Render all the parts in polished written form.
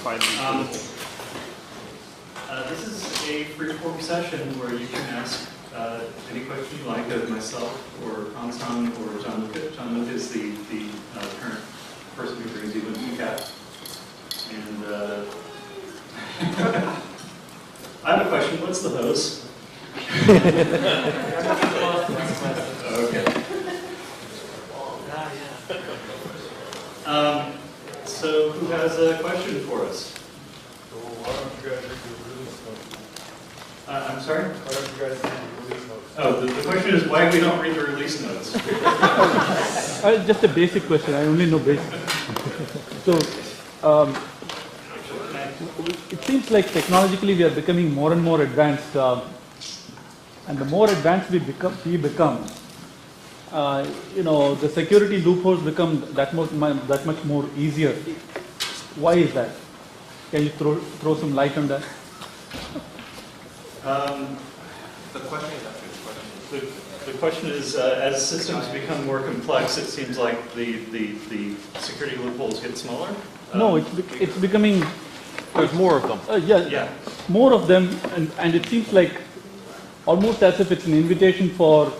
find these. This is a free-form session where you can ask any question you like of myself or Hansan or John Luca. John Luca is the current person who brings you into UCAT. And I have a question. What's the hose? Okay. So who has a question for us? So why don't you guys read the release notes? I'm sorry? Why don't you guys read the release notes? Oh, the question is why we don't read the release notes. Just a basic question. I only know basic. So, it seems like technologically we are becoming more and more advanced, and the more advanced we become, the security loopholes become that much more easier. Why is that? Can you throw some light on that? The question is actually the question. The question is, as systems become more complex, it seems like the security loopholes get smaller? No, it's becoming... There's more of them. Yeah. More of them, and it seems like almost as if it's an invitation for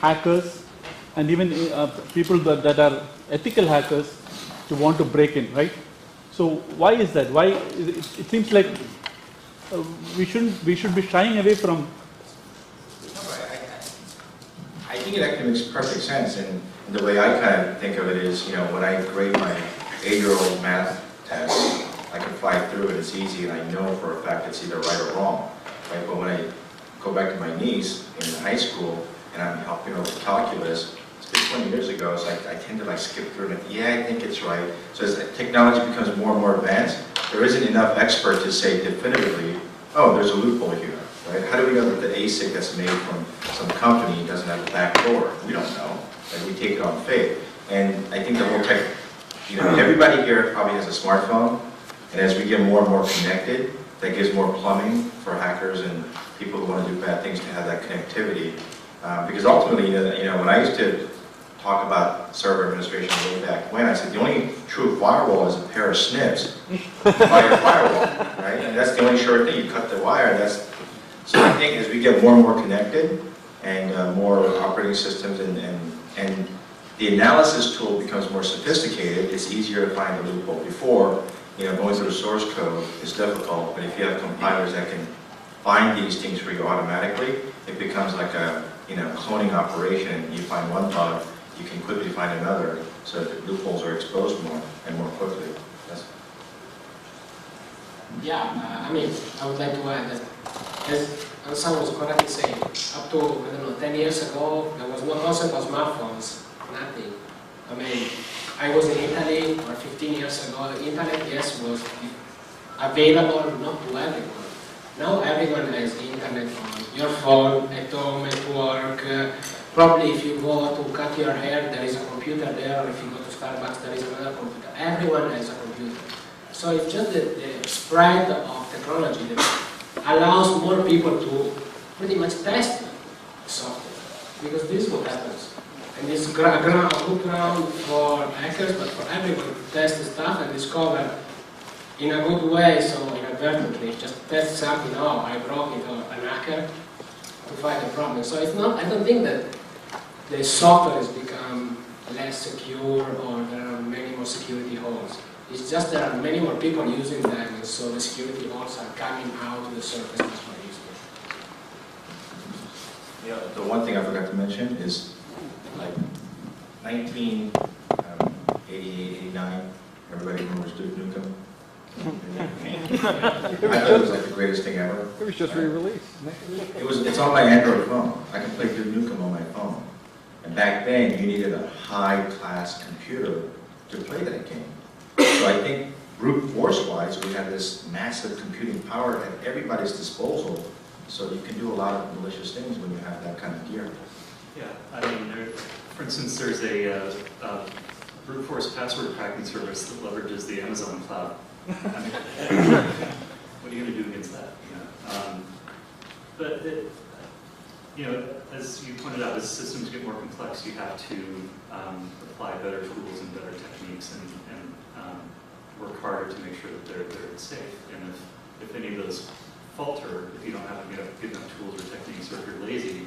hackers and even people that are ethical hackers to want to break in, right? So why is that? Why it seems like we should be shying away from. I think it actually makes perfect sense, and the way I kind of think of it is, when I grade my 8-year-old math test, I can fly through it, it's easy, and I know for a fact it's either right or wrong, right? But when I go back to my niece in high school, and I'm helping her with calculus, it's been 20 years ago, it's like I tend to skip through it, and I think it's right. So as technology becomes more and more advanced, there isn't enough expert to say definitively, oh, there's a loophole here, right? How do we know that the ASIC that's made from some company doesn't have a back door? We don't know, right? We take it on faith. And I think the whole tech, everybody here probably has a smartphone, and as we get more and more connected, that gives more plumbing for hackers and people who want to do bad things to have that connectivity. Because ultimately, when I used to talk about server administration way back when, I said the only true firewall is a pair of snips by your firewall, right? And that's the only sure thing. You cut the wire. So I think as we get more and more connected and more operating systems and the analysis tool becomes more sophisticated, it's easier to find a loophole. Before, going through the source code is difficult, but if you have compilers that can find these things for you automatically, it becomes like a cloning operation. You find one bug, you can quickly find another, so that loopholes are exposed more and more quickly. Yeah, I would like to add that, as Hansan was correctly saying, up to, 10 years ago, there was no concept of smartphones, nothing. I was in Italy, or 15 years ago, the internet, yes, was available not to everyone. Now everyone has internet on your phone, at home, at work. Probably if you go to cut your hair, there is a computer there, or if you go to Starbucks, there is another computer. Everyone has a computer. So it's just the spread of technology that allows more people to pretty much test software, because this is what happens. And it's a good ground for hackers, but for everyone to test the stuff and discover in a good way, so inadvertently, just test something, oh, I broke it, or an hacker, to find the problem. So it's not, I don't think that the software has become less secure or there are many more security holes. It's just there are many more people using them, and so the security holes are coming out to the surface much more easily. Yeah, the one thing I forgot to mention is, 1988, 89, everybody remembers Duke Nukem? I thought it was the greatest thing ever. It was just re-released. It's on my Android phone. I can play Duke Nukem on my phone. And back then, you needed a high-class computer to play that game. So I think brute force-wise, we have this massive computing power at everybody's disposal. So you can do a lot of malicious things when you have that kind of gear. Yeah, for instance, there's a brute force password cracking service that leverages the Amazon cloud. What are you going to do against that? But as you pointed out, as systems get more complex, you have to apply better tools and better techniques, and harder to make sure that they're safe. And if any of those falter, if you don't have good enough tools or techniques, or if you're lazy,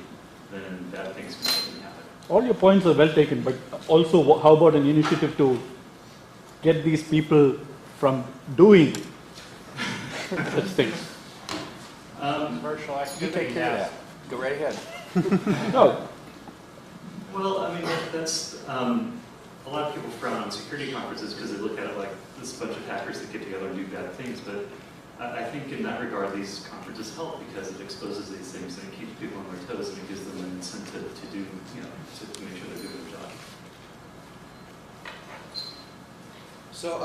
then bad things can certainly happen. All your points are well taken, but also how about an initiative to get these people from doing such things? Commercial activity, yeah. Go right ahead. No, Well, I mean, that's, a lot of people frown on security conferences because they look at it like this bunch of hackers that get together and do bad things, but I think in that regard, these conferences help because it exposes these things and it keeps people on their toes and it gives them an incentive to do, to make sure they're doing their job. So,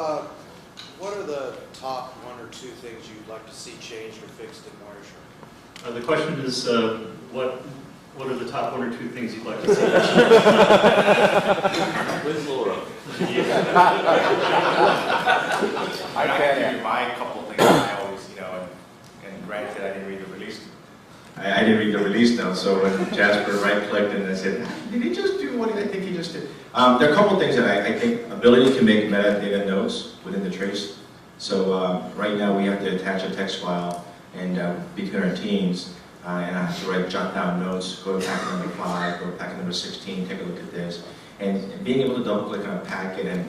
what are the top 1 or 2 things you'd like to see changed or fixed in Wireshark? The question is, what are the top 1 or 2 things you'd like to see? Where's Laura? I can give you my couple things that I always, and granted, I didn't read the release. I didn't read the release notes, so when Jasper right-clicked and I said, did he just do what I think he just did? There are a couple things that I think, ability to make metadata notes within the trace. So right now we have to attach a text file and between our teams, and I have to jot down notes, go to packet number 5, go to packet number 16, take a look at this. And being able to double click on a packet and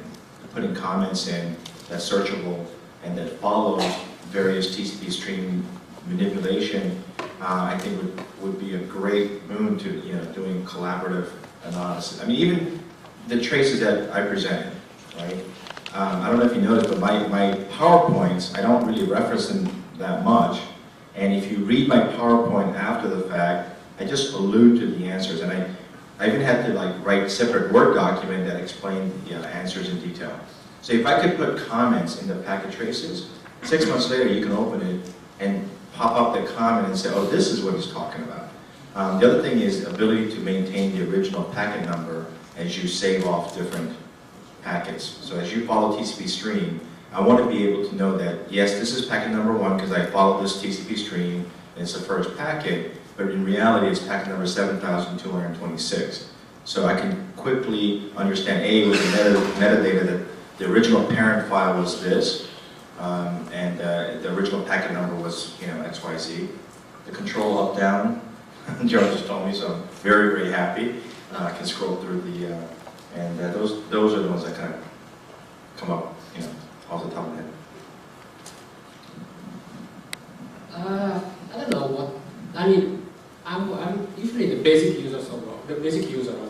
putting comments in that's searchable and that follows various TCP stream manipulation, I think would be a great boon to doing collaborative analysis. I mean, even the traces that I presented, right? I don't know if you noticed, but my PowerPoints, I don't really reference them that much. And if you read my PowerPoint after the fact, I just allude to the answers, and I even had to write a separate Word document that explained the answers in detail. So if I could put comments in the packet traces, 6 months later you can open it and pop up the comment and say, oh, this is what he's talking about. The other thing is ability to maintain the original packet number as you save off different packets. So as you follow TCP stream, I want to be able to know that, yes, this is packet number 1 because I followed this TCP stream and it's the first packet, but in reality it's packet number 7,226. So I can quickly understand, A, with the metadata that the original parent file was this, and the original packet number was, XYZ. The control up-down, Joe just told me, so I'm very, very happy. I can scroll through the, and those are the ones that kind of come up, off the top of the head. I don't know what. I mean, I'm usually the basic user of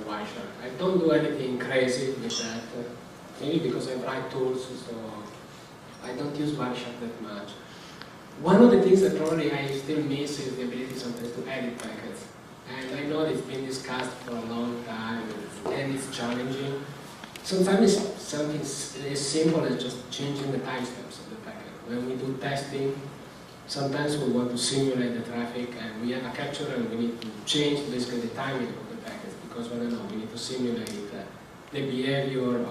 Wireshark. I don't do anything crazy with that. Maybe because I write tools, so I don't use Wireshark that much. One of the things that probably I still miss is the ability sometimes to edit packets. And I know it's been discussed for a long time, and it's challenging. Sometimes it's something as simple as just changing the timestamps of the packet. When we do testing, sometimes we want to simulate the traffic, and we have a capture, and we need to change basically the timing of the packets because we need to simulate the behavior of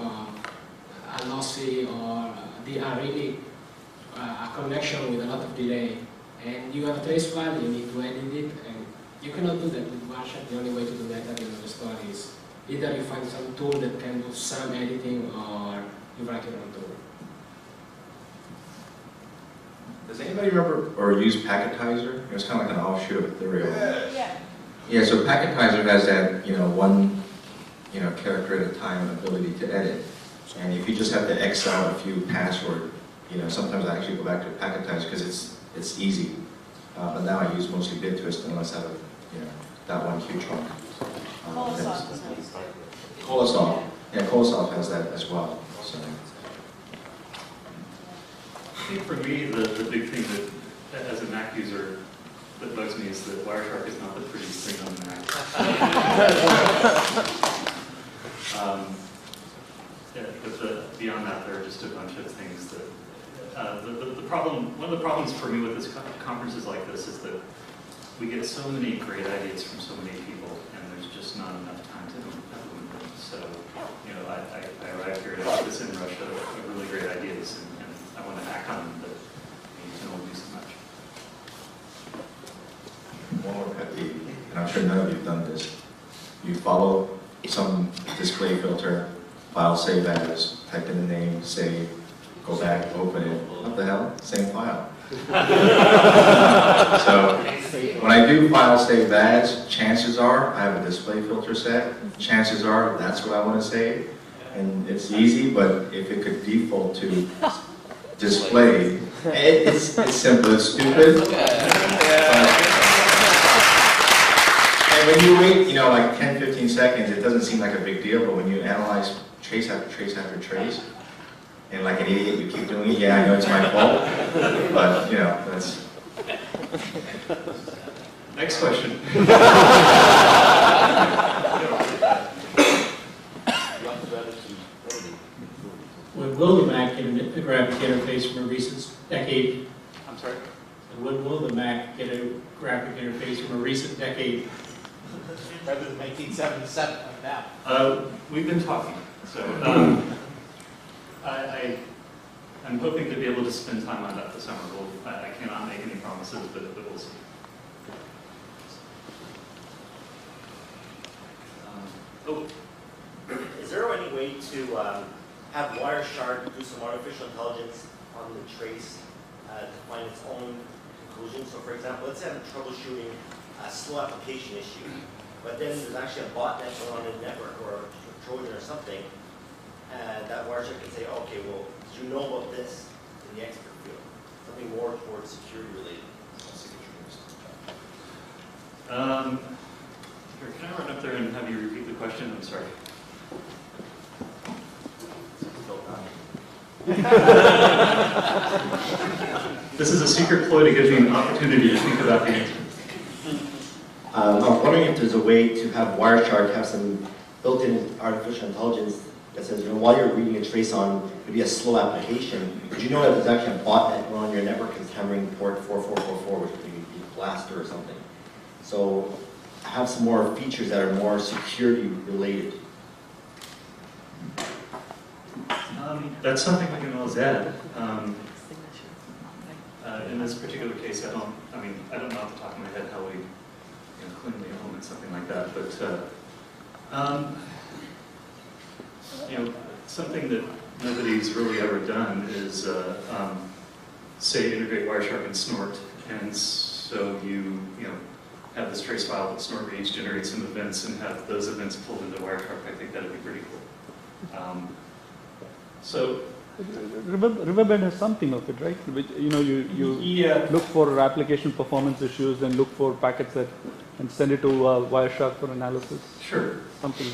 a lossy or a connection with a lot of delay. And you have a trace file, you need to edit it, and you cannot do that with Wireshark. The only way to do that at the end of the story is either you find some tool that can do some editing, or you write your own tool. Does anybody remember or use Packetizer? It's kind of like an offshoot of Ethereum. Yeah. Yeah, so Packetizer has that, one, character at a time ability to edit. And if you just have to X out a few password, sometimes I actually go back to Packetizer because it's easy. But now I use mostly BitTwist unless I have, that one huge one. Colosoft is nice. Colosoft. Yeah, Colosoft has that as well. So. I think for me, the big thing that, as a Mac user, that bugs me is that Wireshark is not the prettiest thing on the Mac. But beyond that, there are just a bunch of things that one of the problems for me with this conferences like this is that we get so many great ideas from so many people, and there's just not enough time to implement them. So, I arrived here at this in Russia of really great ideas, and I want to act on them, but you can only do so much. One more pet peeve, and I'm sure none of you have done this. You follow some display filter, file save as, type in the name, save, go back, open it, what the hell, same file. So when I do file save as, chances are, I have a display filter set, chances are that's what I want to save. And it's easy, but if it could default to display, it's simple, it's stupid. And when you wait, you know, like 10, 15 seconds, it doesn't seem like a big deal, but when you analyze trace after trace after trace, and like an idiot, you keep doing it, yeah, I know it's my fault, but, you know, that's... Next question. When will the Mac get a graphic interface from a recent decade? I'm sorry? When will the Mac get a graphic interface from a recent decade? Rather than 1977 like now. We've been talking, so I'm hoping to be able to spend time on that this summer. I cannot make any promises, but we'll see. Is there any way to have Wireshark do some artificial intelligence on the trace to find its own conclusion? So for example, let's say I'm troubleshooting a slow application issue, but then there's actually a botnet going on in the network or a Trojan or something, and that Wireshark can say, okay, well, did you know about this in the expert field? Something more towards security related. Here, can I run up there and have you repeat the question? I'm sorry. This is a secret ploy to give you an opportunity to think about the answer. I was wondering if there's a way to have Wireshark have some built-in artificial intelligence that says, you know, while you're reading a trace on maybe a slow application, did you know that there's actually a botnet on your network that's hammering port 4444, which would be Blaster or something. So have some more features that are more security related. That's something we can always add. In this particular case, I don't know off the top of my head how we cleanly implement something like that, but something that nobody's really ever done is say integrate Wireshark and Snort, and so you have this trace file that Snort reads, generate some events, and have those events pulled into Wireshark. I think that'd be pretty cool. So Riverbed has something of it, right? Which, you look for application performance issues and look for packets that and send it to Wireshark for analysis. Sure. Something.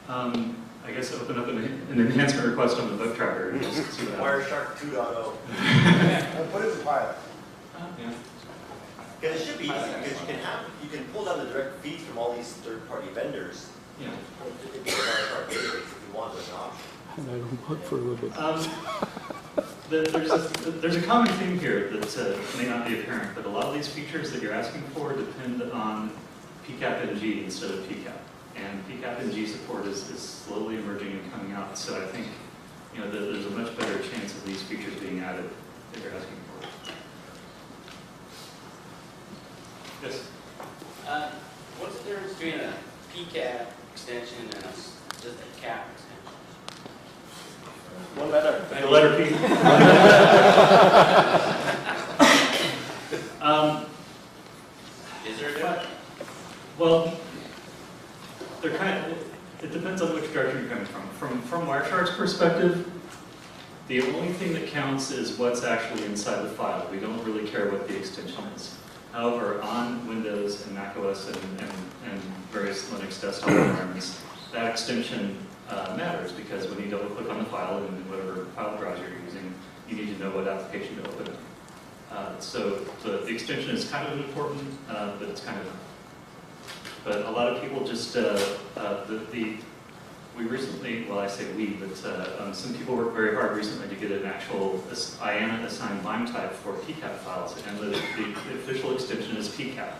I guess open up an enhancement request on the bug tracker and just see what happens. Wireshark 2.0. What is a pilot? Yeah. Because it should be easy, because you can pull down the direct feeds from all these third-party vendors. Yeah. Into the Wireshark database if you want as an option. And I don't work for Riverbed. There's a common theme here that may not be apparent, but a lot of these features that you're asking for depend on PCAP-NG instead of PCAP. And PCAP-NG support is slowly emerging and coming out, so I think there's a much better chance of these features being added that you're asking for. Yes? What's the difference between a PCAP extension and just a CAP extension? One letter. The letter P. Is there a difference? Well, they're it depends on which direction you're coming from. From Wireshark's perspective, the only thing that counts is what's actually inside the file. We don't really care what the extension is. However, on Windows and Mac OS and various Linux desktop environments, that extension matters because when you double click on the file in whatever file browser you're using, you need to know what application to open it. So the extension is kind of important, but it's kind of not. But a lot of people just, we recently, well I say we, but some people worked very hard recently to get an actual IANA assigned MIME type for PCAP files, and the official extension is PCAP.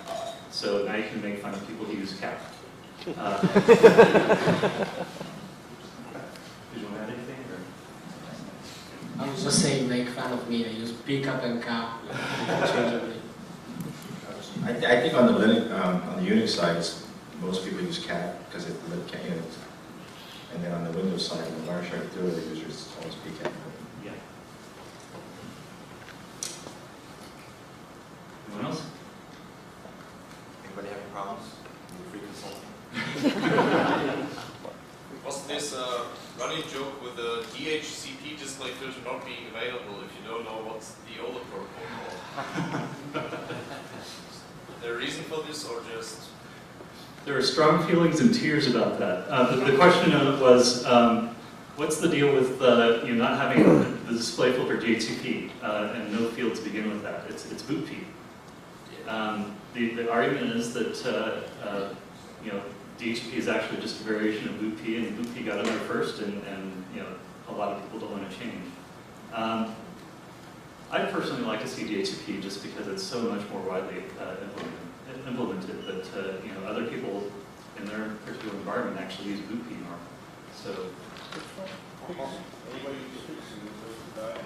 So now you can make fun of people who use CAP. Did you want to add anything? Or? I was just saying, make fun of me. I use pickup and cap interchangeably. I think on the Linux, on the Unix side, most people use cat because it's And then on the Windows side, when Wireshark through it, the user's always PCAP. Yeah. Anyone else? Anybody having problems? Need free consulting? Was this running joke with the DHCP display filter not being available if you don't know what's the older protocol called? Is there a reason for this or just? There are strong feelings and tears about that. The question was, what's the deal with not having the display filter DHCP and no field to begin with that? It's BootP. The argument is that DHCP is actually just a variation of BootP, and BootP got in there first, and a lot of people don't want to change. I personally like to see DHCP just because it's so much more widely implemented, but other people in their particular environment actually use BootP more. So. Anybody uses Pixie with dial?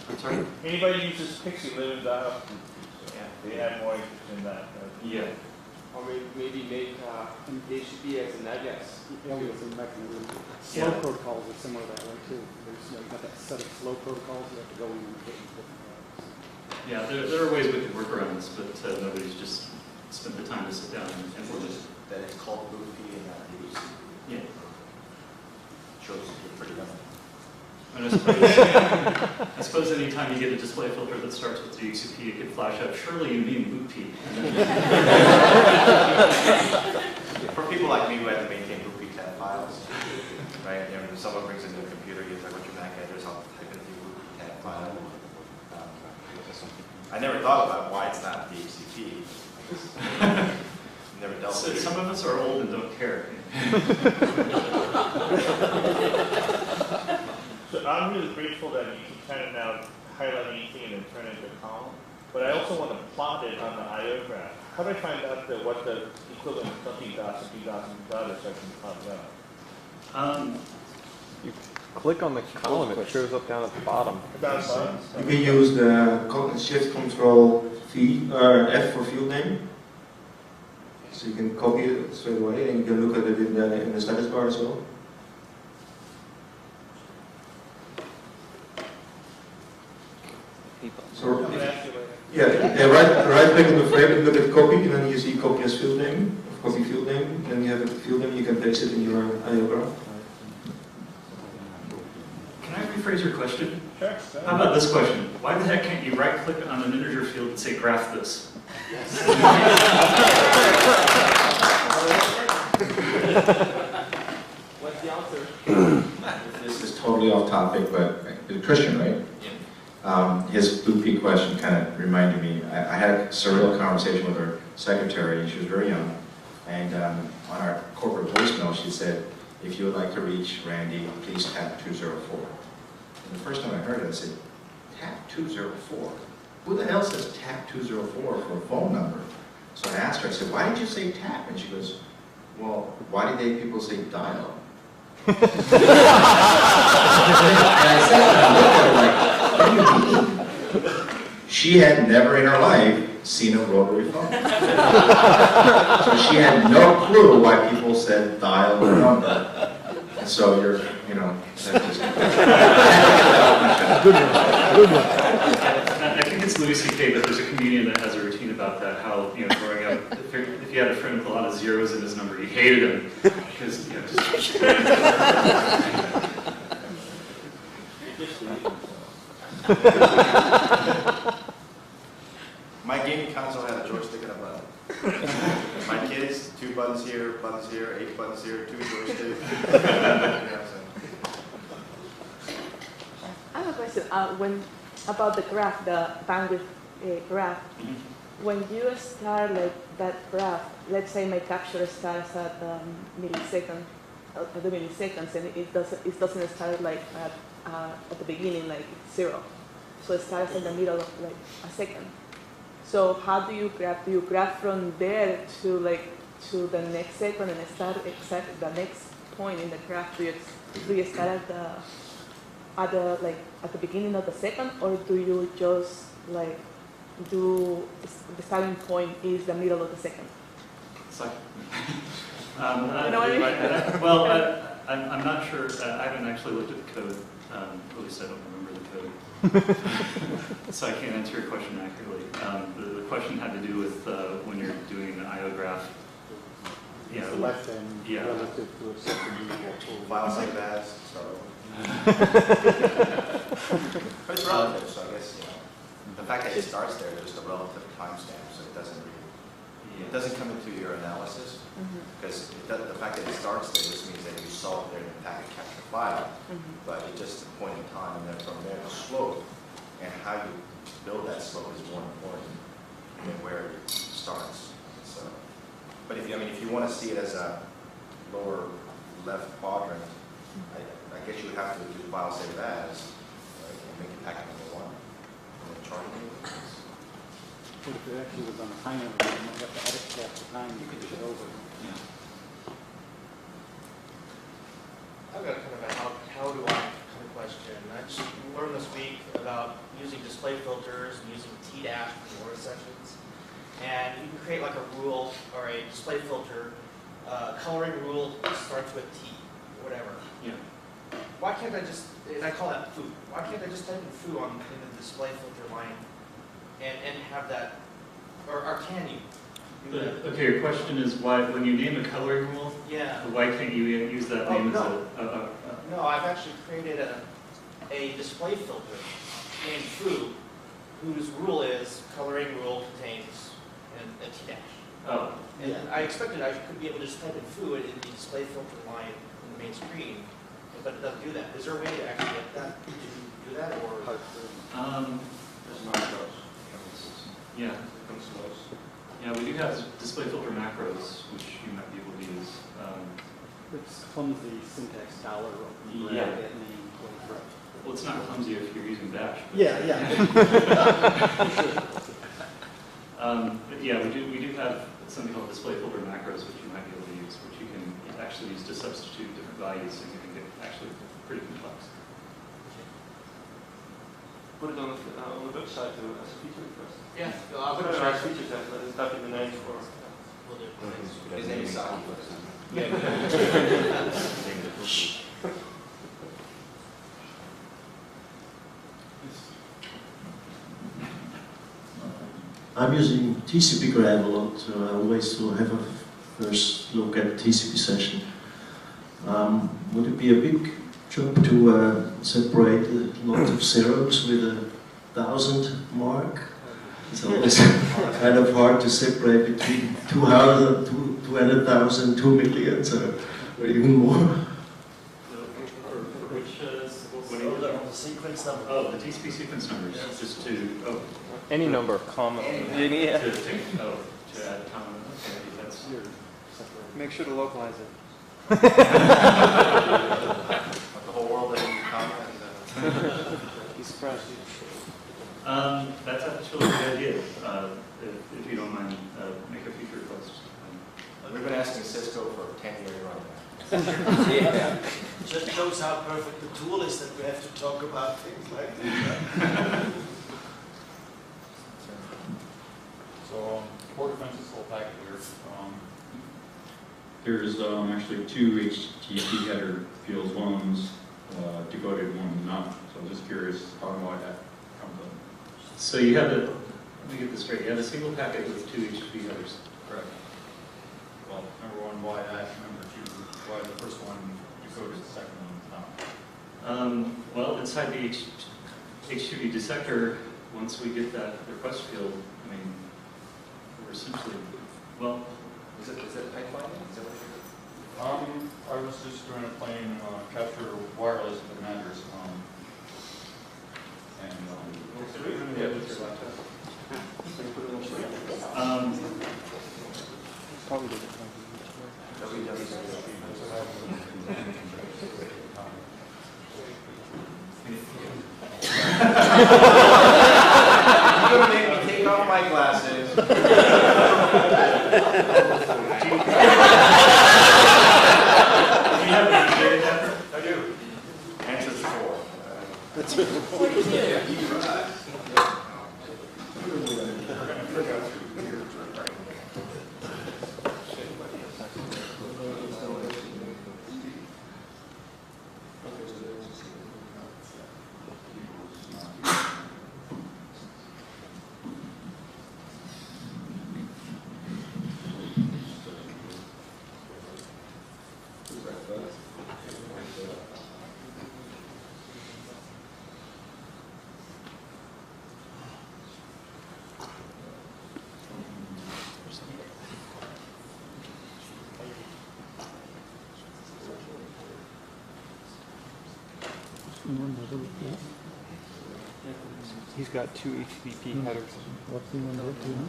I'm sorry? Anybody uses Pixie with dial? Yeah, they have more interest in that. Yeah. Or maybe make HTTP as an AJAX. Yeah, with some mechanism. Yeah. Flow protocols are similar that way too. There's, you got that set of flow protocols you have to go in and get into different ways. Yeah, there are ways we could work around this, but nobody's just spent the time to sit down and implement it. That it's called BootP and not DHCP. Yeah. Shows you're pretty young. And I suppose anytime you get a display filter that starts with DHCP, it could flash up, surely you mean BootP. For people like me who have to maintain BootP tab files, right? When someone brings in a computer, he's like, what's your MAC address? I'll type in the BootP tab file. I never thought about why it's not DHCP. Never dealt with it. Some of us are old and don't care. So I'm really grateful that you can kind of now highlight anything and then turn it into a column. But I also want to plot it on the I/O graph. How do I find out what the equivalent of something dots and dots and dots so I can plot it out? You click on the column, it shows up down at the bottom. You can use the Shift Control F for field name. So you can copy it straight away, and you can look at it in the status bar as well. So, right click on the frame and look at copy, and then you see copy as field name, copy field name. Then you have a field name, you can paste it in your I/O graph. Can I rephrase your question? Sure. How about this question? Why the heck can't you right click on an integer field and say graph this? Yes. What's the answer? This is totally off topic, but Christian, right? His BootP question kind of reminded me. I had a surreal conversation with her secretary, and she was very young. And on our corporate voicemail, she said, if you would like to reach Randy, please tap 204. And the first time I heard it, I said, tap 204? Who the hell says tap 204 for a phone number? So I asked her, I said, why did you say tap? And she goes, well, why did people say dial? And I said, I looked at her like, what do you mean? She had never in her life seen a rotary phone. So she had no clue why people said dial or number. And so that just... Good one. Good one. I think it's Louis C.K., but there's a comedian that has a routine about that, how, growing up, if you had a friend with a lot of zeros in his number, you hated him. Because, just... My gaming console had a joystick and a button. My kids, 2 buttons here, 8 buttons here, 2 joysticks. I have a question. About the graph, the bandwidth graph. When you start like that graph, let's say my capture starts at millisecond, at the milliseconds, and it doesn't start like at the beginning like 0. So it starts in the middle of like a second. So how do you graph? Do you graph from there to the next second and start exactly the next point in the graph? Do you start at the beginning of the second, or do you just do the starting point is the middle of the second? It's like, you know what I mean? Well, I'm not sure, I haven't actually looked at the code, at least I don't remember the code. So I can't answer your question accurately. The question had to do with when you're doing an IO graph. It's the left end Yeah. relative to a second equal to Files like that, so. But it's relative, so I guess, you know, the fact that it starts there is just a relative timestamp, so it doesn't really, it doesn't come into your analysis, because the fact that it starts there just means that you saw it there in the packet capture file, but it's just a point in time, and then from there, the slope, and how you build that slope is more important than where it starts. So, but if you, I mean, if you want to see it as a lower left quadrant, I guess you would have to do file save as, right, and make it packet number 1, and then chart it. But if it actually was on a time element, you might have to edit that the time you could do it over. Yeah. I've got kind of a how do I kind of question. I just learned this week about using display filters and using T-dash for more sessions. And you can create like a rule or a display filter, coloring rule starts with T, or whatever. Yeah. Why can't I just, and I call that foo, why can't I just type in foo in the display filter line and have that, or can you? Do that? Okay, your question is why, when you name a coloring rule, Yeah. why can't you use that Oh, name no. as No, I've actually created a display filter named foo, whose rule is coloring rule contains a T-dash. Oh. And I expected I could be able to just type in foo in the display filter line in the main screen, but it doesn't do that. Is there a way to actually get that to do that, or? There's macros. Yeah. Yeah, we do have display filter macros, which you might be able to use. It's clumsy syntax dollar open Yeah. bracket name. Well, it's not clumsy if you're using bash. But Yeah. but yeah, we do have something called display filter macros, which you might be able to use, which you can actually use to substitute different values, and you can get actually pretty complex. Put it on the website as a feature request. Yeah, I'll put it as a feature test, and type in the name for. Will do. His name is Saki. I'm using TCP Graph a lot, so I always have a first look at TCP session. Would it be a big job to separate a lot of zeros with a 1,000 mark? It's always kind of hard to separate between 200,000, 200,000, 2 million, or even more. The sequence number. Oh, the TCP sequence numbers, just to, Any number, comma. to add comma, okay, that's. Make sure to localize it. But the whole world in comma Be surprised. That's actually a good idea, if you don't mind, make a feature request. We've been asking Cisco for 10 years running. Yeah. Just shows how perfect the tool is that we have to talk about things like this. So, port defense is full packet here. There's actually 2 HTTP header fields. One's decoded, one's not. So I'm just curious how and why that comes up. So you have let me get this straight, you have a single packet with 2 HTTP headers. Correct. Well, number 1, why that? Number 2, why the first one decoded, the second one not? Well, inside the HTTP dissector, once we get that request field, I mean, we're essentially, well, Is it pipelining? Is that what you're doing? I was just doing a plain capture wireless if it matters. yeah, with your laptop. Probably did it. You're gonna make me take off my glasses. I do. Answer's 4. That's He's got two HTTP headers. What's the one there, do you know?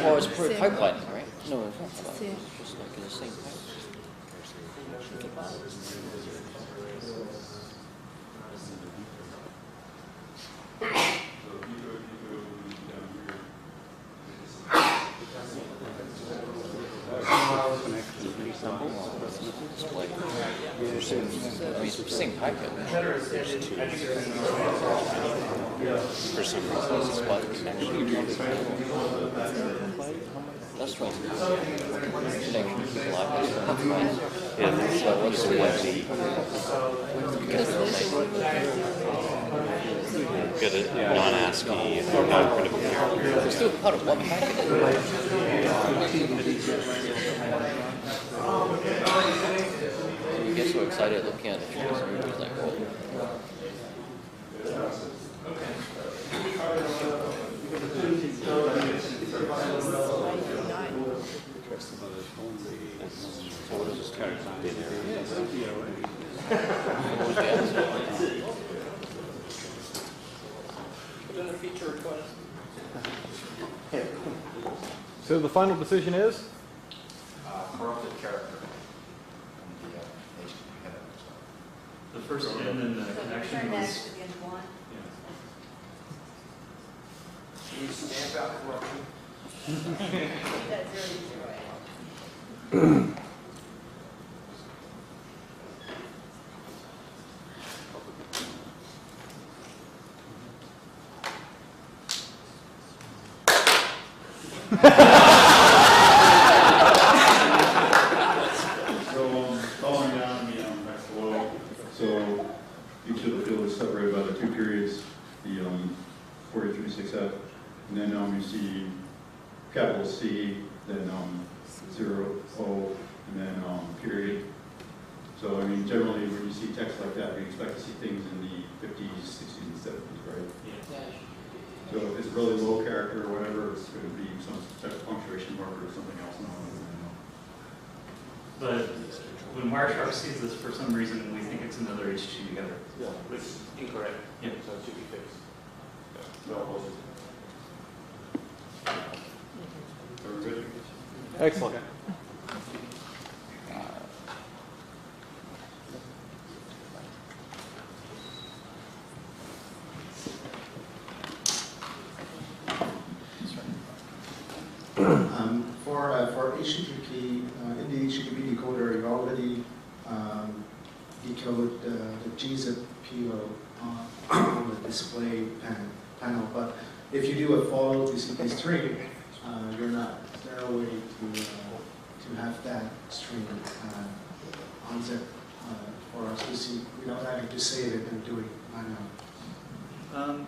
Well, it's for pipeline, right? No, it's not pipeline. It's just like in the same pipe. Same pipe. For some reason, it's a spot connection. That's right. Connection block. Yeah, so what's the YZ? Get a non-ASCII non-printable character. It's still part of one packet. You get so excited looking at the trees, and you're just like, whoa. So what is this character in there? Feature request. So the final decision is? Corrupted character. The first N in the connection was. You stamp out corruption. Following down, next below, so each of the fields is separated by the two periods, the 43.6F, and then you see capital C, then 0, O, and then period. So I mean, generally when you see text like that, we expect to see things in the 50s, 60s, and 70s, right? Yeah. So if it's really low character or whatever, it's going to be some type of punctuation marker or something else. But when Wireshark sees this, for some reason, we think it's another HTTP header. Yeah, which is incorrect. Yeah. So it should be fixed. Excellent. For HTTP, in the HTTP decoder, you already decode the gzip payload on the display panel. But if you do a follow TCP string, you're not there a way to have that string on zip for us to see without having to save it and do it manually.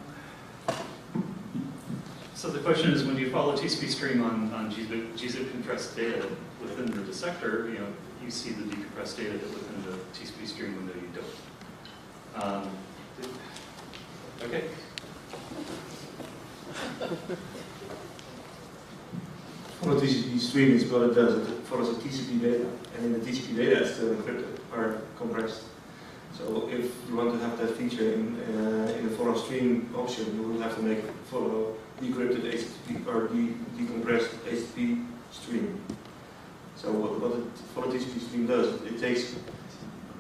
So the question is, when you follow TCP stream on gzip compressed data within the dissector, you see the decompressed data within the TCP stream, when you don't. Okay. Follow TCP stream is what it does. It follows the TCP data, and in the TCP data it's still encrypted or compressed. So if you want to have that feature in the follow stream option, you will have to make follow decrypted HTTP or decompressed HTTP stream. So what the follow TCP stream does, it takes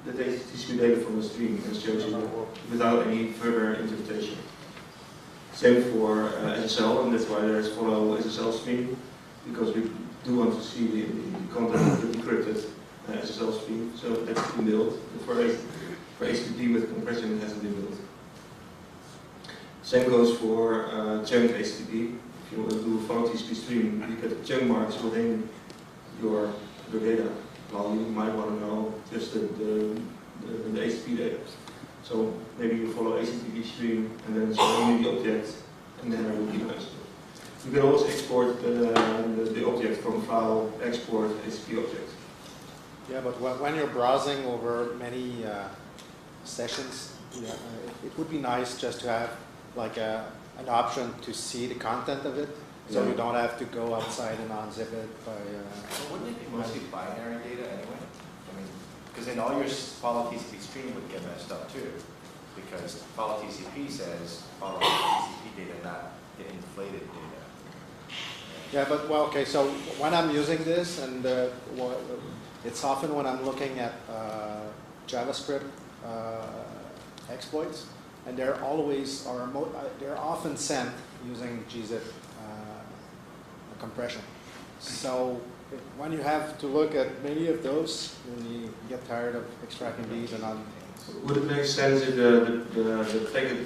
the TCP data from the stream and shows you without any further interpretation. Same for SSL, and that's why there's follow SSL stream, because we do want to see the content of the decrypted SSL stream, so that's been built. For HTTP with compression, it hasn't been built. Same goes for chunk HTTP. If you want to do a follow TCP stream, you get chunk marks within your data. Well, you might want to know just the HTTP data. So maybe you follow HTTP stream and then show only the object, and then there will be nice. You can also export the object from file, export HTTP object. Yeah, but when you're browsing over many sessions, it would be nice just to have like an option to see the content of it, so you don't have to go outside and unzip it by. Well, wouldn't it be mostly binary data anyway? I mean, because then all your follow TCP stream would get messed up too, because follow TCP says follow TCP data, not the inflated data. Yeah, but well, okay. So when I'm using this, and it's often when I'm looking at JavaScript exploits, and they're often sent using gzip compression. So when you have to look at many of those, when you get tired of extracting these and on. Would it make sense if the packet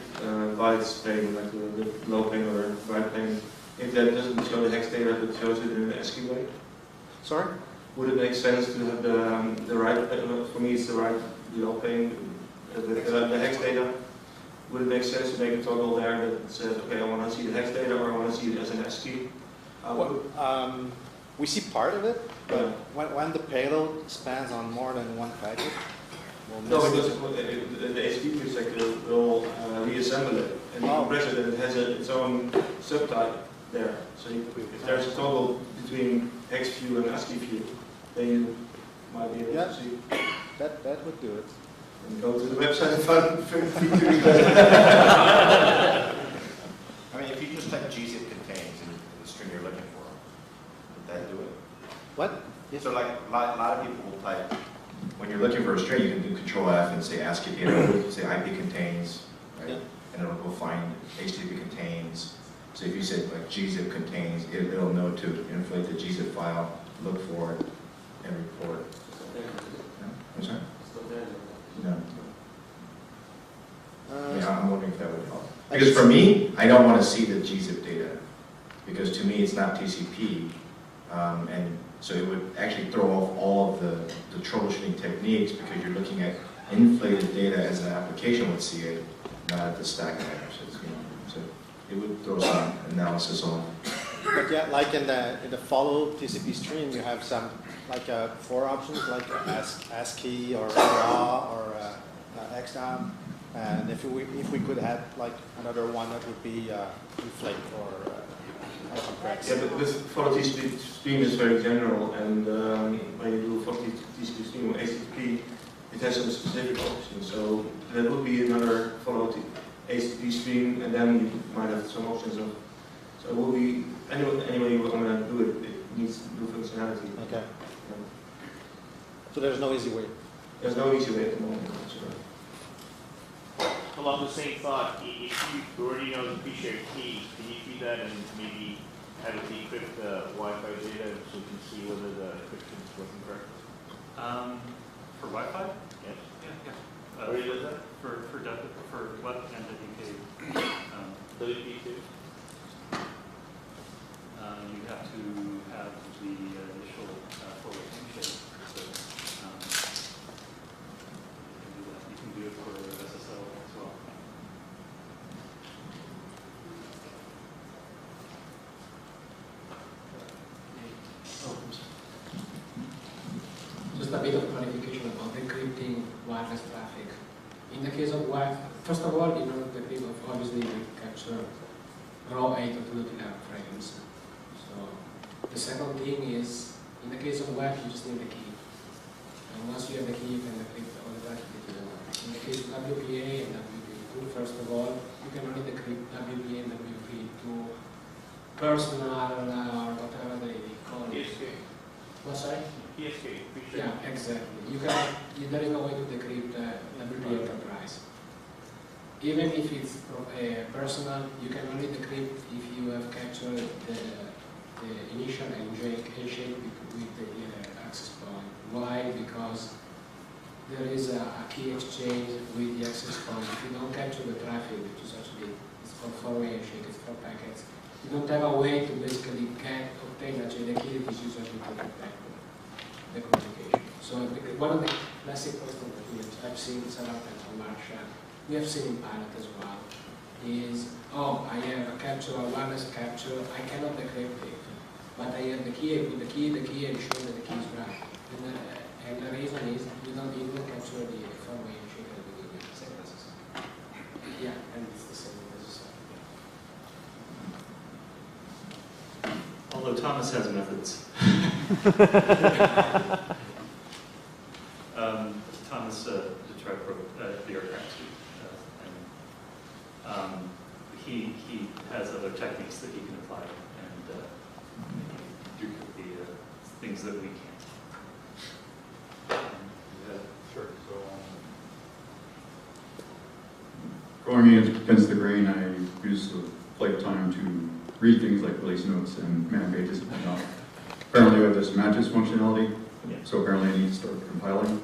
bytes pane, like the low pane or right pane, if that doesn't show the hex data, but shows it in an ASCII way? Sorry? Would it make sense to have the right, for me it's the right low pane, the hex data? Would it make sense to make a toggle there that says, okay, I want to see the hex data or I want to see it as an ASCII? We see part of it, but when the payload spans on more than one packet, no, because the HTTP protector will reassemble it and decompress it, and it has its own subtype there. So if there's a toggle between hex view and ASCII view, then you might be able to see. That would do it. And go to the website and find feature. I mean, if you just type gzip contains in the string you're looking for, would that do it? What? So like a lot of people will type. When you're looking for a string, you can do Control F and say ASCII data, say IP contains, right? And it'll go find HTTP contains. So if you say like gzip contains, it'll know to inflate the gzip file, look for it, and report it. No? I'm sorry? No. I'm wondering if that would help. Because for me, I don't want to see the gzip data, because to me it's not TCP, and so it would actually throw off all of the troubleshooting techniques, because you're looking at inflated data as an application would see it, not at the stack addresses. So it would throw some analysis on. But yeah, like in the follow TCP stream, you have some like 4 options, like ASCII or raw or XDOM. And if we could add like another one, that would be inflate or compress. Yeah, but this follow TCP stream is very general, and when you do follow TCP stream or HTTP, it has some specific options. So that would be another follow HTTP stream, and then you might have some options of. So it will be anyway you want to do it. It needs new functionality. Okay. So there's no easy way. There's no easy way at the moment. Along the same thought, if you already know the pre-shared key, can you feed that and maybe have it decrypt the Wi-Fi data so you can see whether the encryption is working correctly? For Wi-Fi? Yes. Yeah. Already does that? For web and WK. WP2? You have to have the initial full handshake. So you can do it for SSL as well. Just a bit of clarification about encrypting wireless traffic. In the case of Wi-Fi, first of all, in order to encrypt, obviously we capture raw 8 automotive frames. So the second thing is, in the case of web, you just need the key. And once you have the key, you can decrypt automatically to the web. In the case of WPA and WPA2, first of all, you can only decrypt WPA and WPA2 personal or whatever they call it. PSK. What, sorry? PSK. Yeah, exactly. There is no way to decrypt WPA enterprise. Even if it's personal, you can only decrypt if you have captured the initial handshake with the access point. Why? Because there is a key exchange with the access point. If you don't capture the traffic, which is actually, it's called four-way handshake, it's for packets, you don't have a way to basically obtain actually the key that is used to protect the communication. So one of the classic questions that I've seen several times on Marshall, we have seen in pilot as well, is, oh, I have a capture, a wireless capture, I cannot decrypt it, but I have the key, I put the key, and show that the key is right. And the reason is you don't even capture the four-way handshake at the beginning. Same process. Yeah, and it's the same process. Although Thomas has methods. Thomas Detroit the aircraft student, and he has other techniques that he can apply and do the things that we can't. Sure. So, going against the grain, I use the flight time to read things like release notes and man pages and whatnot. Apparently we have this matches functionality, so apparently I need to start compiling.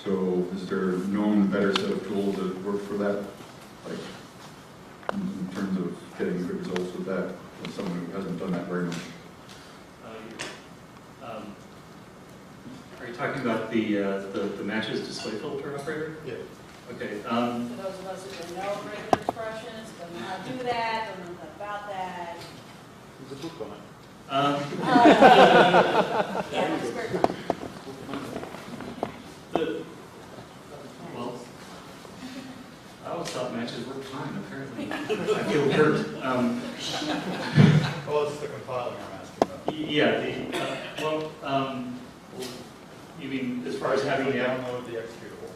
So is there a known better set of tools that work for that? Like in terms of getting good results with that, as someone who hasn't done that very much? Are you talking about the matches display filter operator? Yeah. Okay. For those of us who don't know regular expressions, don't know how to do that, don't know nothing about that. There's a book on it. Yeah, it's very well, I always thought matches worked fine, apparently. I feel hurt. Well, it's the compiling I'm asking about. Yeah, you mean as far as having the download the executable?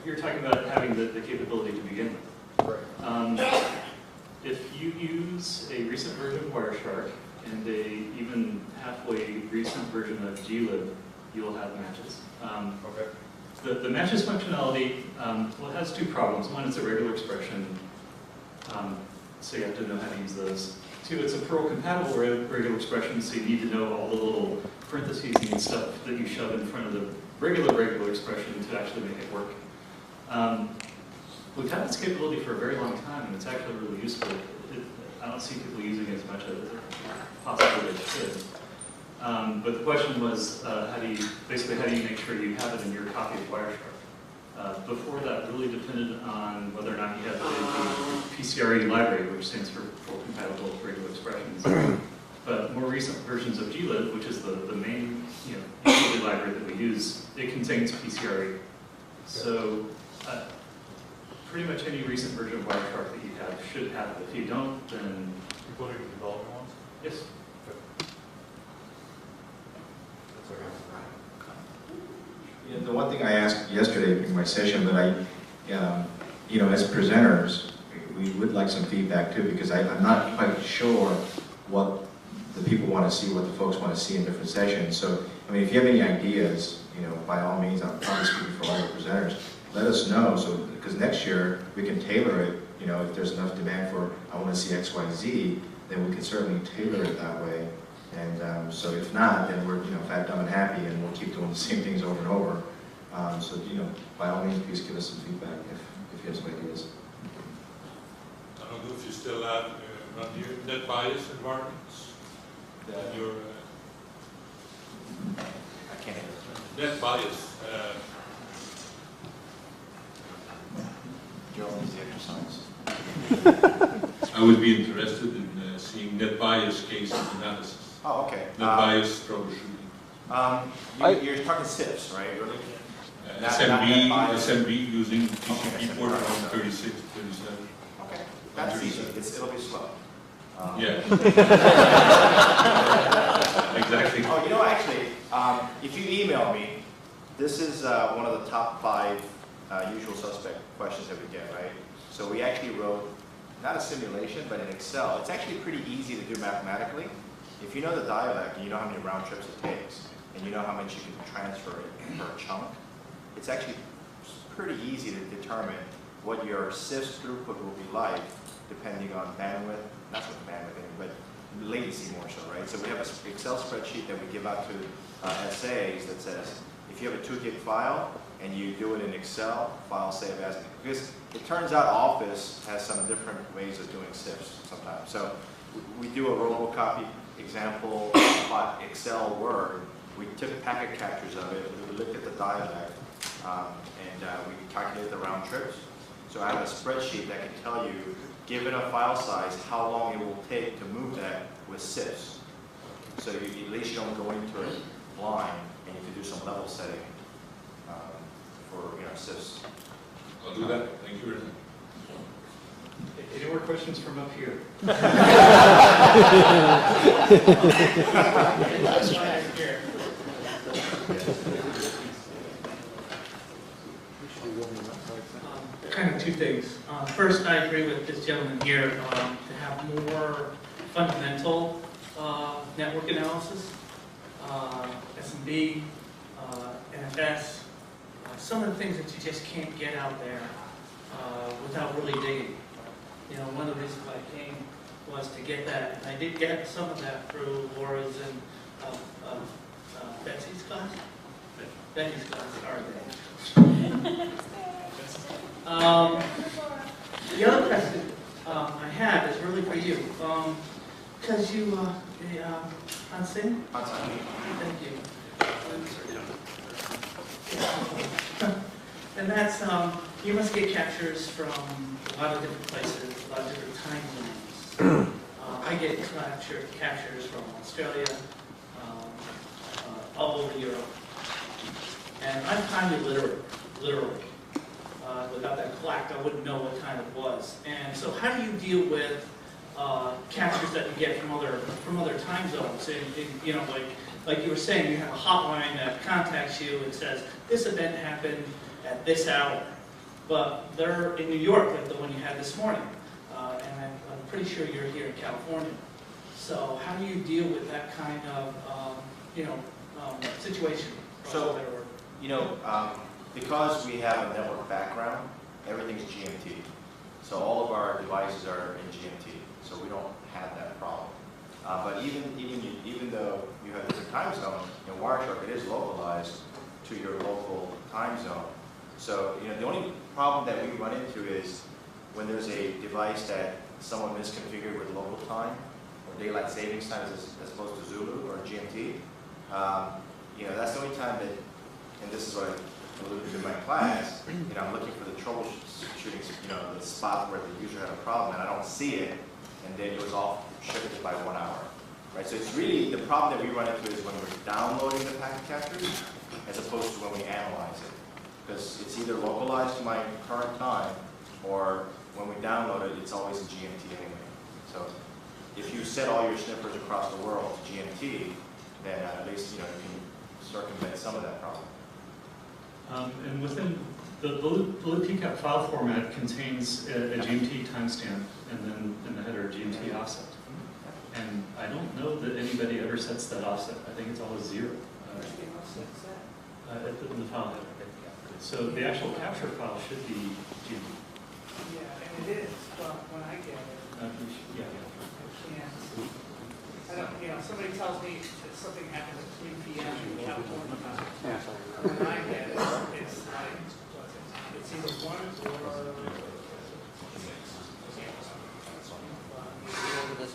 You're talking about having the capability to begin with. Right. If you use a recent version of Wireshark and a even halfway recent version of glib, you'll have matches. Okay. The matches functionality, well, it has two problems. One, it's a regular expression, so you have to know how to use those. Two, it's a Perl compatible regular expression, so you need to know all the little parentheses and stuff that you shove in front of the regular expression to actually make it work. We've had this capability for a very long time, and it's actually really useful. I don't see people using it as much as possibly they should. But the question was, how do you make sure you have it in your copy of Wireshark? Before that really depended on whether or not you had the PCRE library, which stands for compatible regular expressions. But more recent versions of glib, which is the main utility library that we use, it contains PCRE. So pretty much any recent version of Wireshark that you have should have it. If you don't, then... Including the development ones? Yes. Yeah, the one thing I asked yesterday in my session, but as presenters, we would like some feedback too, because I'm not quite sure what the people want to see, what the folks want to see in different sessions. So, I mean, if you have any ideas, by all means, I'm probably speaking for all your presenters, let us know, so, because next year we can tailor it, if there's enough demand for, I want to see X, Y, Z, then we can certainly tailor it that way. And so if not, then we're, fat, dumb, and happy, and we'll keep doing the same things over and over. So, by all means, please give us some feedback if you have some ideas. I don't know if you still have run your net bias environments. Your I can't hear. net bias. Joe needs the exercise. I would be interested in seeing net bias cases analysis. Oh, okay. Net bias troubleshooting. You're talking SIFs, right? SMB using TCP port around 36, 37. Okay. That's easy. It'll be slow. Yeah. Exactly. Oh, you know, actually, if you email me, this is one of the top 5 usual suspect questions that we get, right? So we actually wrote, not a simulation, but in Excel. It's actually pretty easy to do mathematically. If you know the dialect and you know how many round trips it takes, and you know how much you can transfer it per chunk, it's actually pretty easy to determine what your SIFS throughput will be like, depending on bandwidth, not so much bandwidth, but latency more so, right? So we have an Excel spreadsheet that we give out to SAs that says, if you have a 2 gig file and you do it in Excel, file save as, because it turns out Office has some different ways of doing SIFs sometimes. So we do a robocopy example, Excel, Word. We took packet captures of it, we looked at the dialect, and we calculated the round trips. So I have a spreadsheet that can tell you, given a file size, how long it will take to move that with SIFs. So at least you don't go into it blind, and you can do some level setting for SIFs. I'll do that. Thank you very much. Any more questions from up here? Kind of 2 things. First, I agree with this gentleman here to have more fundamental network analysis, SMB, NFS, some of the things that you just can't get out there without really digging. You know, one of the reasons I came was to get that, and I did get some of that through Laura's and Betsy's class. Betty's class, sorry. The other question I had is really for you, because you, Hansen? Hansen. Thank you. And that's, you must get captures from a lot of different places, a lot of different time zones. I get captures from Australia, all over Europe. And I'm kind of literally. Without that clock, I wouldn't know what time it was. And so how do you deal with captures that you get from other time zones? And you know, like you were saying, you have a hotline that contacts you and says, this event happened at this hour. But they're in New York, like the one you had this morning. And I'm pretty sure you're here in California. So how do you deal with that kind of situation? So, because we have a network background, everything's GMT. So all of our devices are in GMT. So we don't have that problem. But even though you have different time zones, in Wireshark it is localized to your local time zone. So the only problem that we run into is when there's a device that someone misconfigured with local time or daylight savings time as opposed to Zulu or GMT. That's the only time that, and this is what I alluded to in my class, I'm looking for the troubleshooting, the spot where the user had a problem and I don't see it, and then it was all shifted by 1 hour. Right? So it's really, the problem that we run into is when we're downloading the packet captures as opposed to when we analyze it. Because it's either localized to my current time or when we download it, it's always in GMT anyway. So if you set all your snippers across the world to GMT, then at least you can circumvent some of that problem. And within the LibTCAP file format contains a GMT timestamp and then in the header GMT offset. And I don't know that anybody ever sets that offset. I think it's always 0. In the file header. So the actual capture file should be GMT. Yeah, and it is, but when I get it, I don't, somebody tells me that something happened at 3 p.m. in California time. When I get it, it's like, it's either 1 or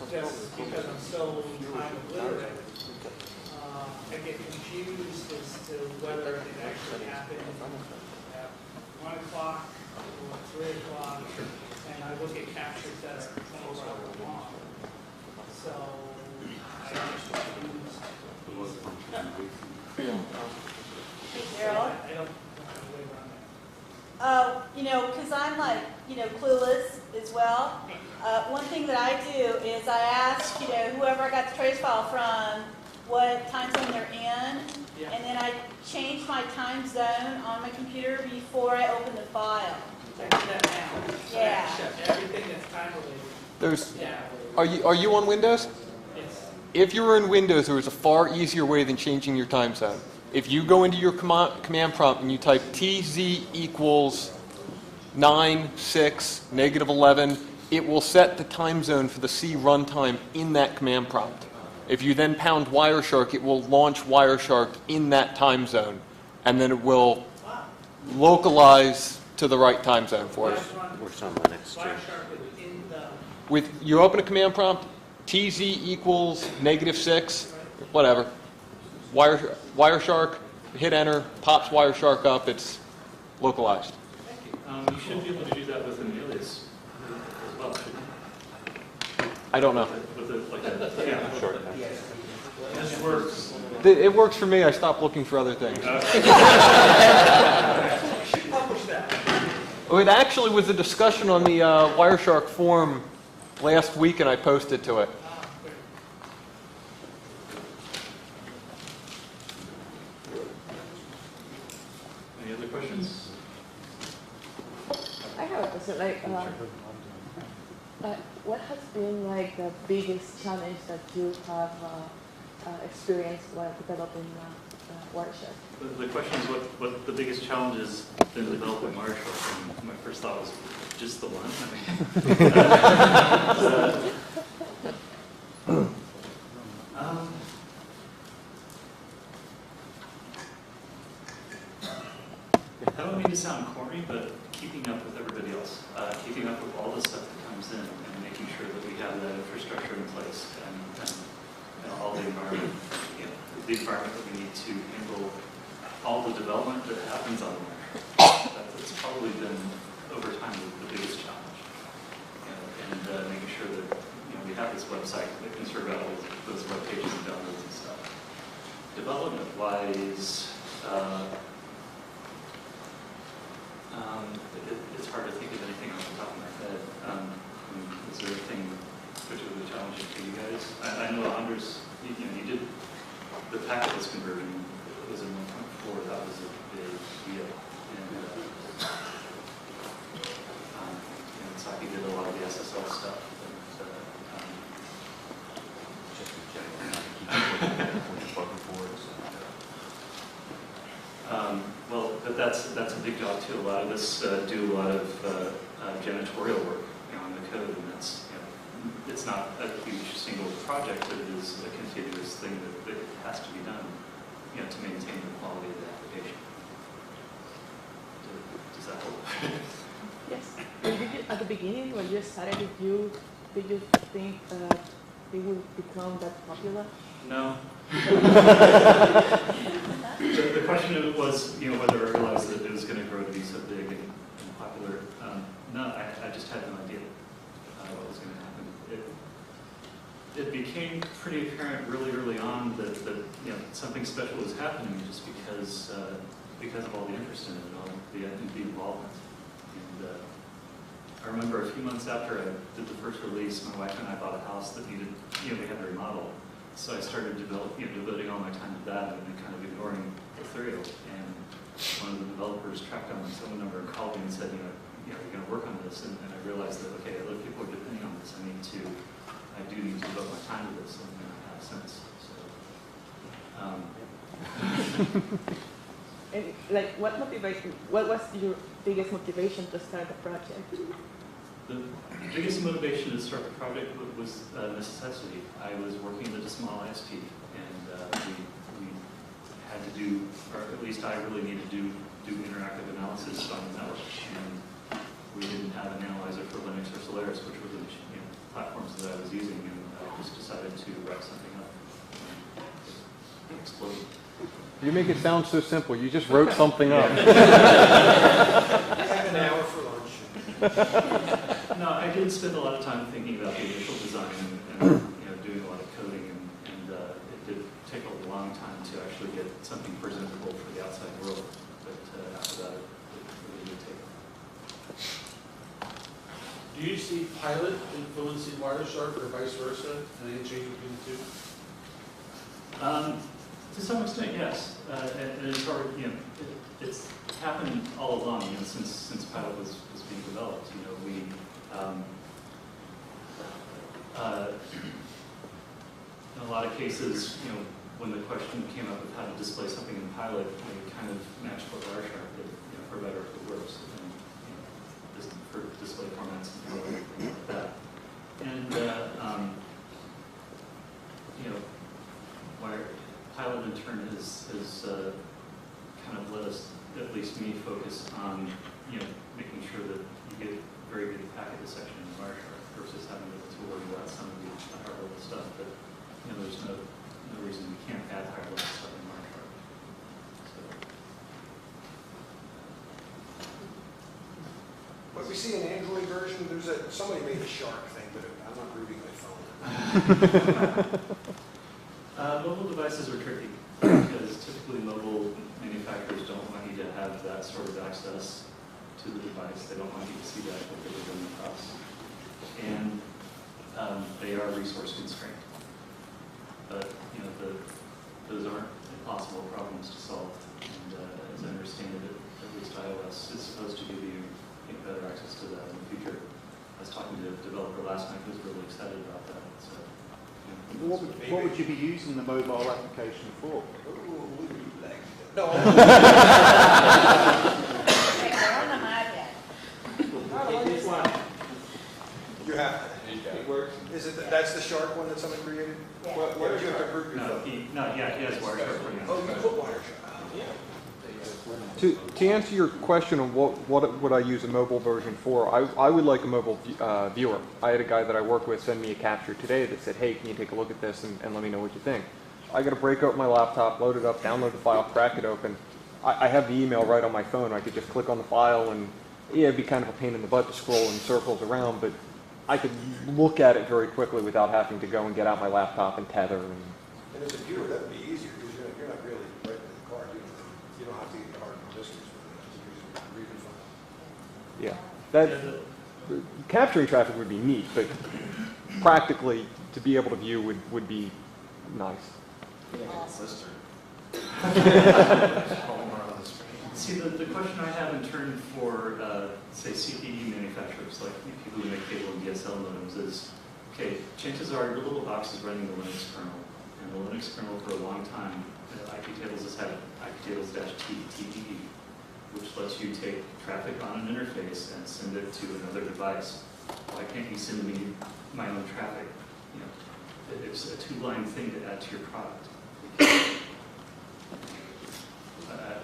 just because I'm so time illiterate, I get confused as to whether it actually happened at 1 o'clock or 3 o'clock, and I look at captures that are 24 hours long. So I get confused. Gerald? I don't have a way around that. Because I'm like, clueless as well. thing that I do is I ask, whoever I got the trace file from, what time zone they're in, and then I change my time zone on my computer before I open the file. I do that now. Yeah. I shut everything that's time related. There's, Yeah. are you on Windows? Yes. If you were in Windows, there was a far easier way than changing your time zone. If you go into your command prompt and you type TZ equals 9, 6, -11, it will set the time zone for the C runtime in that command prompt. If you then pound Wireshark, it will launch Wireshark in that time zone, and then it will localize to the right time zone for you. Works on my next stream. With you open a command prompt, TZ equals -6, whatever. Wireshark, hit enter, pops Wireshark up, it's localized. You should be able to do that with an alias as well, shouldn't you? I don't know. With a short. This works. It works for me. I stopped looking for other things. It actually was a discussion on the Wireshark forum last week, and I posted to it. Any other questions? I have a question. What has been like the biggest challenge that you have experienced while developing Wireshark? The question is what the biggest challenge is in developing Wireshark. And my first thought was just the one. I don't mean to sound corny, but keeping up with everybody else, keeping up with all the stuff that comes in, and making sure that we have that infrastructure in place and all the environment, the environment that we need to handle all the development that happens on there. That's probably been over time the biggest challenge, and making sure that we have this website that can serve out all those web pages and downloads and stuff. Development-wise. It's hard to think of anything off the top of my head. Is there anything particularly challenging for you guys? I know Anders, you did the packetless conversion. It was in 1.4. That was a big deal. And Saki did a lot of the SSL stuff. Well, but that's a big job too. A lot of us do a lot of janitorial work on the code, and that's it's not a huge single project, but it is a continuous thing that has to be done, to maintain the quality of the application. Does that help? Yes. At the beginning, when you started, did you think that it would become that popular? No. The question was, whether I realized that it was going to grow to be so big and popular. No, I just had no idea what was going to happen. It became pretty apparent really early on that something special was happening just because of all the interest in it and all the involvement. And I remember a few months after I did the first release, my wife and I bought a house that needed, we had to remodel. So I started devoting all my time to that and kind of ignoring Ethereal. And one of the developers tracked down my phone number and called me and said, you're going to work on this. And I realized that, okay, other people are depending on this. I do need to devote my time to this, and I have since. And what was your biggest motivation to start the project? The biggest motivation to start the project was necessity. I was working at a small ISP, and we had to do, or at least I really needed to do interactive analysis on the network, and we didn't have an analyzer for Linux or Solaris, which were the platforms that I was using, and I just decided to write something up. It exploded. You make it sound so simple. You just wrote something up. I have an hour for lunch. No, I did spend a lot of time thinking about the initial design and doing a lot of coding, and it did take a long time to actually get something presentable for the outside world. But after that, it really did take. Do you you see Pilot influencing Wireshark or vice versa, and any change between the two? To some extent, yes. And it's hard, it's happened all along, since Pilot was being developed. We in a lot of cases, when the question came up of how to display something in Pilot, we kind of matched what Wireshark did, for better or for worse, just for display formats and things like that. And Pilot in turn has kind of let us, at least me, focus on making sure that you get very good packet dissection in Wireshark versus having to worry about some of the higher level stuff. But there's no reason we can't add higher level stuff in Wireshark. What we see in the Android version, somebody made a shark thing, but I'm not reading my phone. Mobile devices are tricky because typically mobile manufacturers don't want you to have that sort of access to the device. They don't want you to see that what they're doing across. And they are resource constrained. But those aren't impossible problems to solve. And as I understand it, at least iOS is supposed to give you better access to that in the future. I was talking to a developer last night who was really excited about that. So, what would you be using the mobile application for? No. You have. It works. That's the Shark one that someone created? Yeah. What did you have to group your phone? he has Wireshark right now. Oh, you put Wireshark. Yeah. To answer your question on what would I use a mobile version for, I would like a mobile viewer. I had a guy that I work with send me a capture today that said, hey, can you take a look at this and let me know what you think. I got to break out my laptop, load it up, download the file, crack it open. I have the email right on my phone. I could just click on the file and it'd be kind of a pain in the butt to scroll in circles around, but I could look at it very quickly without having to go and get out my laptop and tether. And as a viewer, that would be easier because you're not really right in the card. You don't have to get the hard distance for the reading file. Yeah, capturing traffic would be neat, but practically to be able to view would be nice. See, the question I have in turn for, say, CPE manufacturers, like people who make cable and DSL modems, is, okay, chances are your little box is running the Linux kernel, and the Linux kernel for a long time, iptables has had iptables-t-TPE, which lets you take traffic on an interface and send it to another device. Why can't you send me my own traffic? It's a two-line thing to add to your product.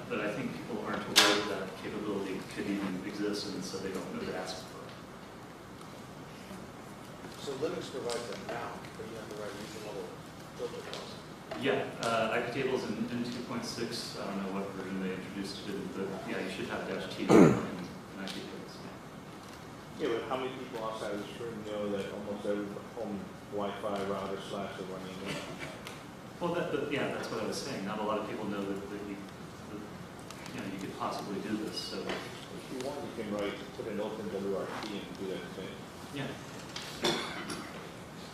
But I think people aren't aware that capability could even exist, and so they don't know to ask for it. So Linux provides that now, but you have to write user level filter calls. Yeah, iptables in 2.6, I don't know what version they introduced it in, but yeah, you should have -t in iptables. Yeah, but how many people outside of this room know that almost every home Wi-Fi router / are running there? Well, that's what I was saying. Not a lot of people know that you could possibly do this. So if you want, you can put an open WRT and do that thing. Yeah.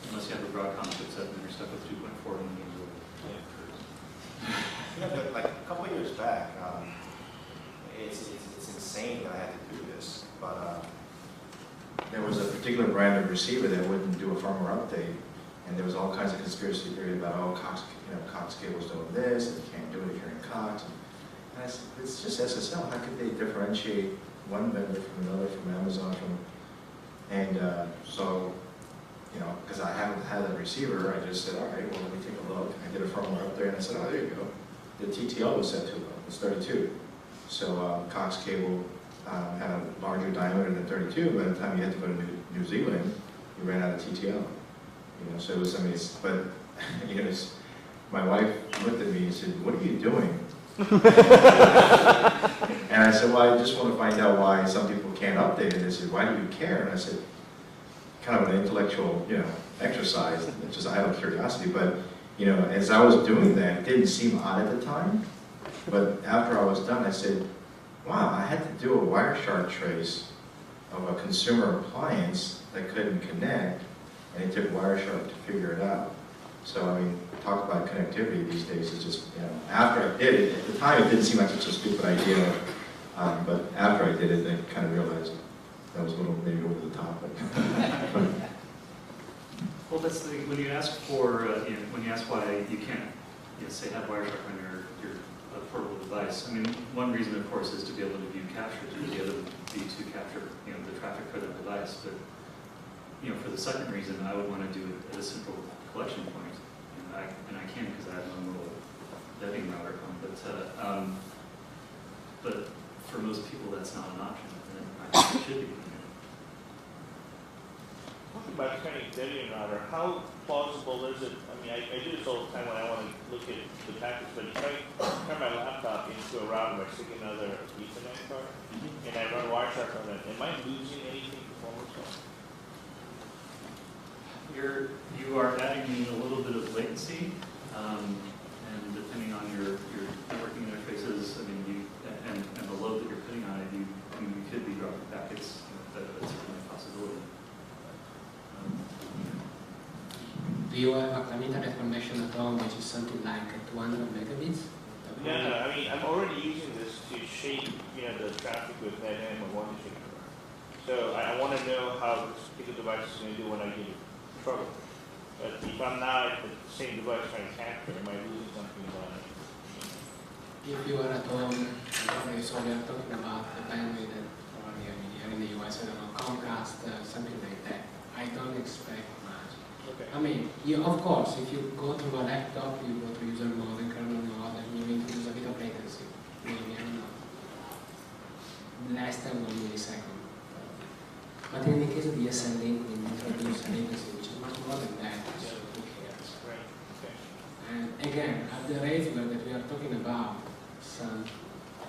Unless you have a Broadcom chipset and you're stuck with 2.4 and But like a couple of years back, it's insane that I had to do this, but There was a particular brand of receiver that wouldn't do a firmware update, and there was all kinds of conspiracy theory about, oh, Cox cable's doing this, and you can't do it if you're in Cox. And I said, it's just SSL. How could they differentiate one vendor from another, from Amazon, so, because I haven't had a receiver, I just said, all right, well, let me take a look. I did a firmware update, and I said, oh, there you go. The TTL was set to it's 32. So Cox cable had a larger diameter than 32. By the time you had to go to New Zealand, you ran out of TTL. So it was but my wife looked at me and said, "What are you doing?" And I said, "Well, I just want to find out why some people can't update it." They said, "Why do you care?" And I said, kind of an intellectual, exercise, just out of curiosity. But as I was doing that, it didn't seem odd at the time. But after I was done, I said, wow, I had to do a Wireshark trace of a consumer appliance that couldn't connect, and it took Wireshark to figure it out. So, I mean, talk about connectivity these days is just, you know, after I did it, at the time it didn't seem like such a stupid idea, but after I did it, I kind of realized that was a little maybe over the top. But Well, that's the, when you ask for, when you ask why you can't, say, have Wireshark on your portable device, I mean, one reason, of course, is to be able to view capture, to be able to capture, the traffic for that device. But, for the second reason, I would want to do it at a central collection point, and I can because I have my little debbing router home. But for most people, that's not an option, and I think it should be. Talking about turning Debian router, how plausible is it? I mean, I do this all the time when I want to look at the packets, but if I turn my laptop into a router by sticking another Ethernet card, and I run Wireshark on it, am I losing anything performance-wise? You are adding a little bit of latency, and depending on your networking interfaces, I mean, and the load that you're putting on it, you could be dropping packets. That's certainly a possibility. Do you have an internet connection at home which is something like 200 megabits? No, I mean, I'm already using this to shape, the traffic with NetM or one particular. So I want to know how this particular device is going to do when I get in trouble. But if I'm not at the same device trying to capture, am I losing something about it? If you are at home, so we are talking about the bandwidth that probably here in the US, I don't know, Comcast, something like that. I don't expect much. Okay. I mean, of course, if you go to a laptop, you go to user mode and kernel mode, and you introduce a bit of latency. Maybe, I don't know, less than 1 millisecond. But in the case of the SL-Link, we introduce a latency which is much more than that, so who cares? Right. Okay. And again, at the rates that we are talking about,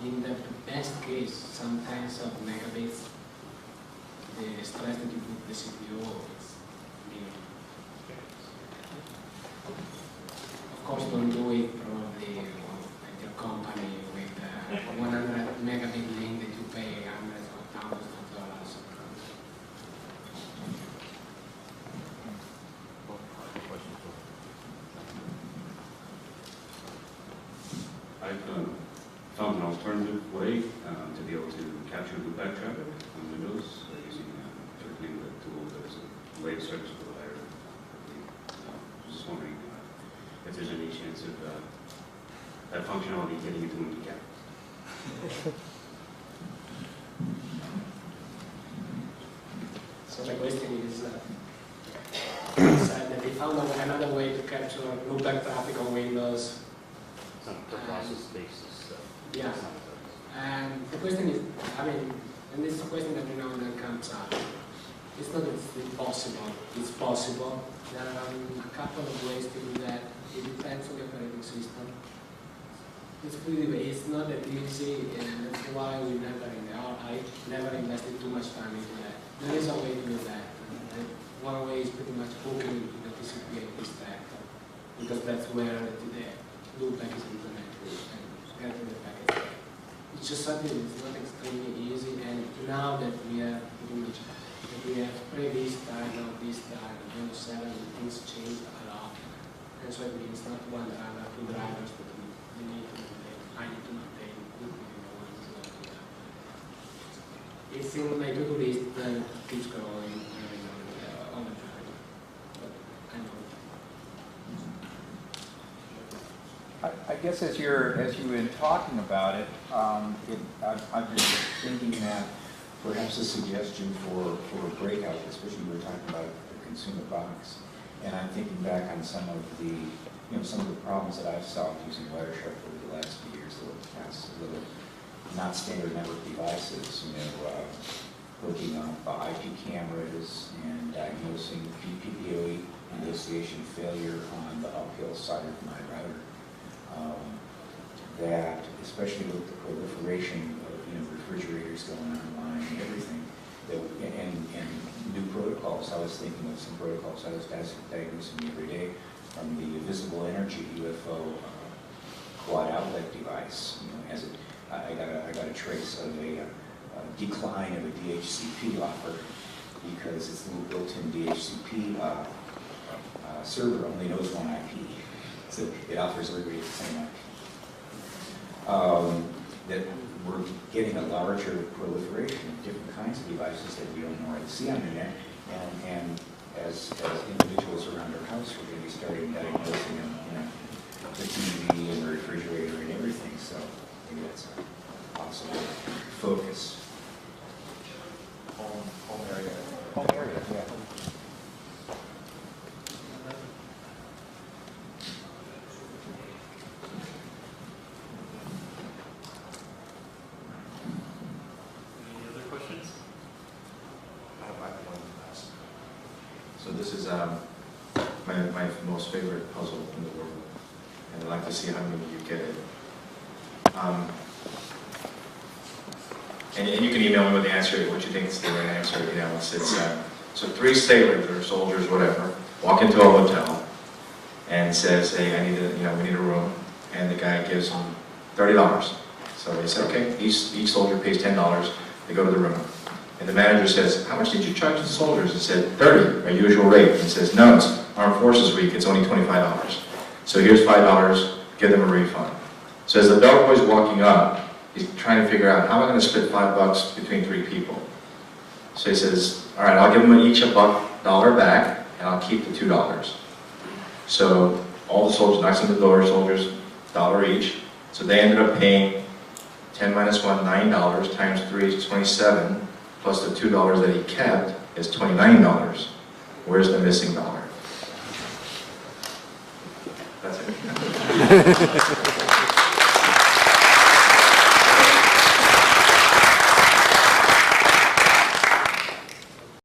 in the best case, some tens of megabits, the stress that you put the CPU is minimal. Of course, don't do it probably at your company with 100 megabit link that you pay hundreds of thousands of dollars. I've found an alternative way to be able to capture loopback traffic on Windows using Turkey, the tool that is a latest service provider. I was just wondering if there's any chance of that functionality getting into WinCap. So the question is that they found another way to capture loopback traffic on Windows. Some process basis. Yeah. And the question is, I mean, and this is a question that now and then comes up. It's not that it's impossible. It's possible. There are a couple of ways to do that. It depends on the operating system. It's not that easy, and that's why I never invested too much time into that. There is a way to do that. One way is pretty much hooking into the TCP/IP stack, because that's where the loopback is implemented and getting the packet. It's just something that's not extremely easy, and now that we are pretty much, we have pre-Vista, now Vista, and Windows 7, things changed a lot. And so it means not one driver, two drivers that we need to maintain. I need to maintain it's in my to-do list and keeps growing all the time. But I know. I guess as you've been talking about it, I've been thinking that perhaps a suggestion for a breakout, especially we were talking about the consumer box, and I'm thinking back on some of the problems that I've solved using Wireshark over the last few years, little not standard network devices, hooking up IP cameras and diagnosing PPPoE negotiation failure on the uphill side of my router. That, especially with the proliferation of refrigerators going online and everything, and new protocols. I was thinking of some protocols I was diagnosing the other day from the Visible Energy UFO quad outlet device. I got a trace of a decline of a DHCP offer because its little built-in DHCP server only knows one IP. So it offers everybody the same IP. That we're getting a larger proliferation of different kinds of devices that we don't already see on the net, and as individuals around our house, we're going to be starting diagnosing them, the TV and the refrigerator and everything. So maybe that's a possible focus. Home area, yeah. Any other questions? I have one last. So this is my most favorite puzzle in the world, and I'd like to see how many of you get it. And you can email me with the answer, what you think is the right answer. So 3 sailors or soldiers, whatever, walk into a hotel and says, hey, we need a room, and the guy gives them $30. So they say, okay, each soldier pays $10. They go to the room. And the manager says, how much did you charge the soldiers? He said, 30, our usual rate. And he says, no, it's Armed Forces Week, it's only $25. So here's $5, give them a refund. So as the bellboy's walking up, he's trying to figure out, how am I going to split $5 between 3 people? So he says, all right, I'll give them each a $1 back, and I'll keep the $2. So all the soldiers, knocks on the door, soldiers, $1 each. So they ended up paying 10 minus 1, $9, times 3 is 27, plus the $2 that he kept is $29. Where's the missing $1? That's it.